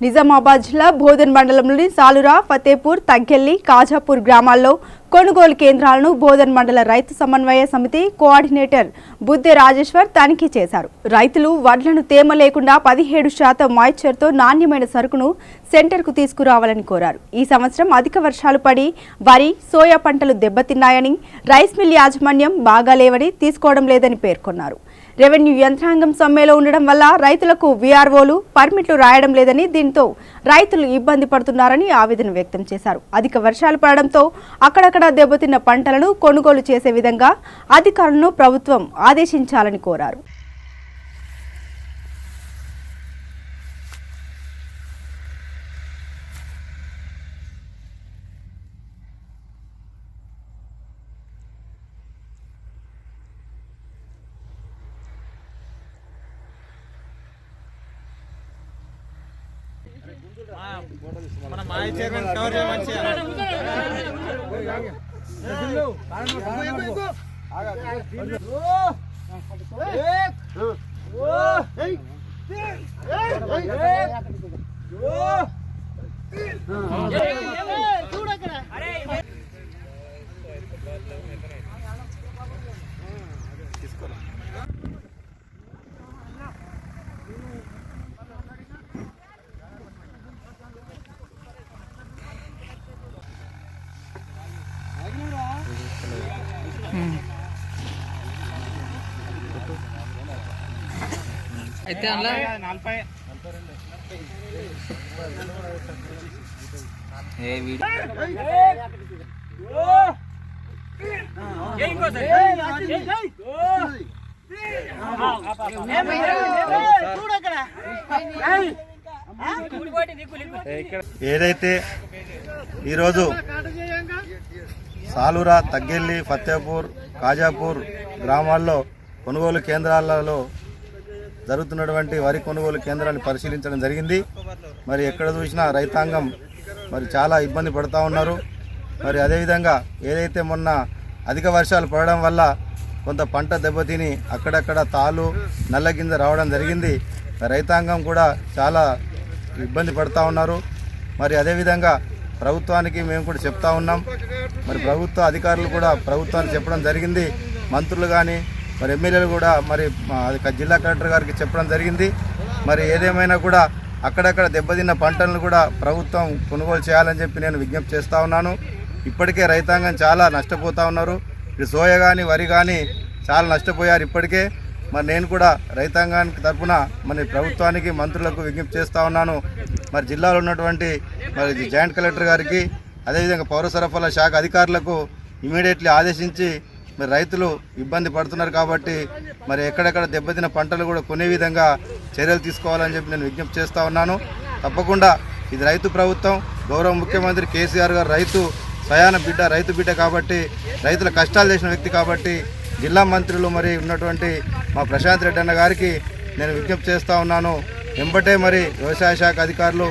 నిజామాబాద్ జిల్లా బోధన్ మండలంలోని సాలురా, ఫతేపూర్, తగ్గెల్లి, కాజాపూర్ గ్రామాల్లో కొనుగోలు కేంద్రాలను బోధన్ మండల రైతు సమన్వయ సమితి కోఆర్డినేటర్ బుద్దె రాజేశ్వర్ తనిఖీ చేశారు. రైతులు వడ్లను తేమ లేకుండా 17% మాయిశ్చర్తో నాణ్యమైన సరుకును సెంటర్కు తీసుకురావాలని కోరారు. ఈ సంవత్సరం అధిక వర్షాలు పడి వరి, సోయా పంటలు దెబ్బతిన్నాయని, రైస్ మిల్ యాజమాన్యం బాగాలేవని తీసుకోవడం లేదని పేర్కొన్నారు. రెవెన్యూ యంత్రాంగం సమ్మెలో ఉండడం వల్ల రైతులకు వీఆర్ఓలు పర్మిట్లు రాయడం లేదని, దీంతో రైతులు ఇబ్బంది పడుతున్నారని ఆవేదన వ్యక్తం చేశారు. అధిక వర్షాలు పడడంతో అక్కడక్కడ దెబ్బతిన్న పంటలను కొనుగోలు చేసే విధంగా అధికారులను ప్రభుత్వం ఆదేశించాలని కోరారు. మన మాజీ చైర్మన్ కవర్ చేయమంచి అయితే ఏదైతే ఈరోజు సాలురా, తగ్గెల్లి, ఫతేపూర్, కాజాపూర్ గ్రామాల్లో కొనుగోలు కేంద్రాలలో జరుగుతున్నటువంటి వరి కొనుగోలు కేంద్రాన్ని పరిశీలించడం జరిగింది. మరి ఎక్కడ చూసినా రైతాంగం మరి చాలా ఇబ్బంది పడుతూ ఉన్నారు. మరి అదేవిధంగా ఏదైతే మొన్న అధిక వర్షాలు పడడం వల్ల కొంత పంట దెబ్బతిని అక్కడక్కడ తాలు, నల్లగింజ రావడం జరిగింది. రైతాంగం కూడా చాలా ఇబ్బంది పడుతూ ఉన్నారు. మరి అదేవిధంగా ప్రభుత్వానికి మేము కూడా చెప్తా ఉన్నాం. మరి ప్రభుత్వ అధికారులు కూడా ప్రభుత్వానికి చెప్పడం జరిగింది. మంత్రులు కానీ మరి ఎమ్మెల్యేలు కూడా మరి జిల్లా కలెక్టర్ గారికి చెప్పడం జరిగింది. మరి ఏదేమైనా కూడా అక్కడక్కడ దెబ్బతిన్న పంటలను కూడా ప్రభుత్వం కొనుగోలు చేయాలని చెప్పి నేను విజ్ఞప్తి చేస్తూ ఉన్నాను. ఇప్పటికే రైతాంగం చాలా నష్టపోతూ ఉన్నారు. ఇటు సోయ కానీ వరి కానీ చాలా నష్టపోయారు ఇప్పటికే. మరి నేను కూడా రైతాంగానికి తరఫున మరి ప్రభుత్వానికి, మంత్రులకు విజ్ఞప్తి చేస్తూ ఉన్నాను. మరి జిల్లాలో ఉన్నటువంటి మరి జాయింట్ కలెక్టర్ గారికి, అదేవిధంగా పౌర సరఫరాల శాఖ అధికారులకు ఇమీడియట్లీ ఆదేశించి మరి రైతులు ఇబ్బంది పడుతున్నారు కాబట్టి మరి ఎక్కడెక్కడ దెబ్బతిన్న పంటలు కూడా కొనే విధంగా చర్యలు తీసుకోవాలని చెప్పి నేను విజ్ఞప్తి చేస్తూ ఉన్నాను. తప్పకుండా ఇది రైతు ప్రభుత్వం. గౌరవ ముఖ్యమంత్రి కేసీఆర్ గారు రైతు బిడ్డ కాబట్టి, రైతుల కష్టాలు చేసిన వ్యక్తి కాబట్టి జిల్లా మంత్రులు మరి ఉన్నటువంటి మా ప్రశాంత్ రెడ్డి అన్న గారికి నేను విజ్ఞప్తి చేస్తూ ఉన్నాను. వెంబటే మరి వ్యవసాయ శాఖ అధికారులు